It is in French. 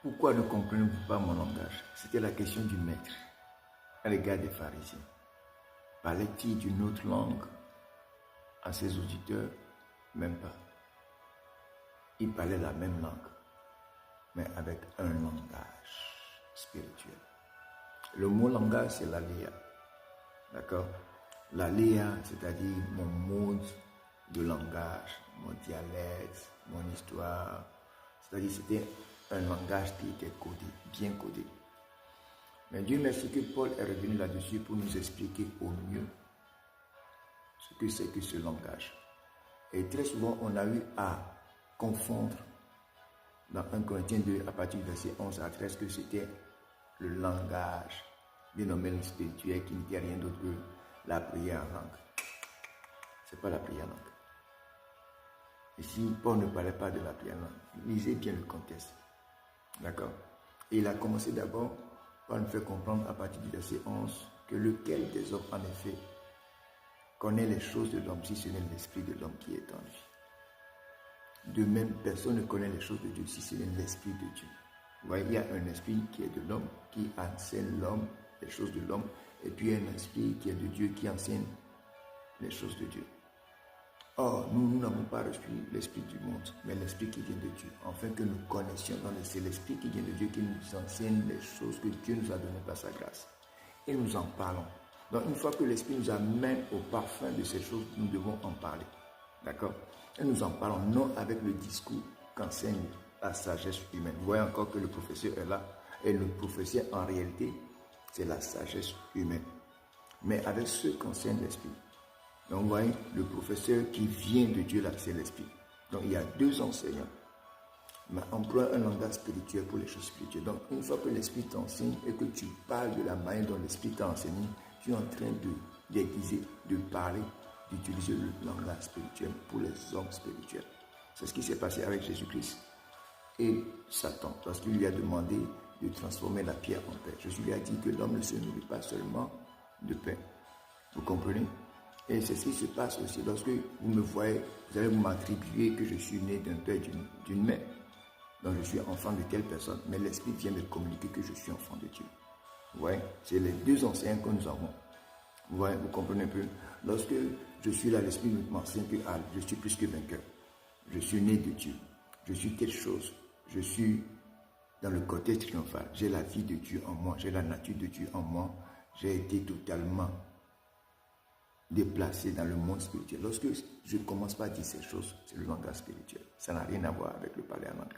Pourquoi ne comprenez-vous pas mon langage? C'était la question du maître à l'égard des pharisiens. Parlait-il d'une autre langue à ses auditeurs? Même pas. Il parlait la même langue, mais avec un langage spirituel. Le mot langage, c'est l'aléa. D'accord? L'aléa, c'est-à-dire mon mode de langage, mon dialecte, mon histoire. C'est-à-dire c'était un langage qui était codé, bien codé. Mais Dieu merci que Paul est revenu là-dessus pour nous expliquer au mieux ce que c'est que ce langage. Et très souvent, on a eu à confondre dans 1 Corinthiens 2, à partir du verset 11 à 13, que c'était le langage dénommé le spirituel qui n'était rien d'autre que la prière en langue. Ce n'est pas la prière en langue. Ici, Paul ne parlait pas de la prière en langue. Lisez bien le contexte. D'accord? Et il a commencé d'abord par nous faire comprendre à partir du verset 11 que lequel des hommes, en effet, connaît les choses de l'homme si ce n'est l'esprit de l'homme qui est en lui. De même, personne ne connaît les choses de Dieu si ce n'est l'esprit de Dieu. Vous voyez, il y a un esprit qui est de l'homme, qui enseigne l'homme les choses de l'homme, et puis il y a un esprit qui est de Dieu, qui enseigne les choses de Dieu. Or, nous n'avons pas reçu l'esprit du monde, mais l'esprit qui vient de Dieu, afin que nous connaissions. C'est l'esprit qui vient de Dieu qui nous enseigne les choses que Dieu nous a données par sa grâce. Et nous en parlons. Donc, une fois que l'esprit nous amène au parfum de ces choses, nous devons en parler. D'accord? Et nous en parlons non avec le discours qu'enseigne la sagesse humaine. Vous voyez encore que le professeur est là. Et le professeur, en réalité, c'est la sagesse humaine. Mais avec ce qu'enseigne l'esprit. Donc, vous voyez, le professeur qui vient de Dieu, là, c'est l'esprit. Donc, il y a deux enseignants. Mais emploie un langage spirituel pour les choses spirituelles. Donc, une fois que l'esprit t'enseigne et que tu parles de la manière dont l'esprit t'a enseigné, tu es en train d'aiguiser, de parler, d'utiliser le langage spirituel pour les hommes spirituels. C'est ce qui s'est passé avec Jésus-Christ et Satan, lorsqu'il lui a demandé de transformer la pierre en pain. Jésus lui a dit que l'homme ne se nourrit pas seulement de pain. Vous comprenez? Et c'est ce qui se passe aussi. Lorsque vous me voyez, vous allez m'attribuer que je suis né d'un père, d'une mère. Donc je suis enfant de quelle personne? Mais l'Esprit vient me communiquer que je suis enfant de Dieu. Vous voyez? C'est les deux enseignants que nous avons. Vous voyez? Vous comprenez un peu? Lorsque je suis là, l'Esprit m'enseigne que je suis plus que vainqueur. Je suis né de Dieu. Je suis quelque chose. Je suis dans le côté triomphal. J'ai la vie de Dieu en moi. J'ai la nature de Dieu en moi. J'ai été totalement déplacé dans le monde spirituel. Lorsque je ne commence pas à dire ces choses, c'est le langage spirituel. Ça n'a rien à voir avec le parler en langue.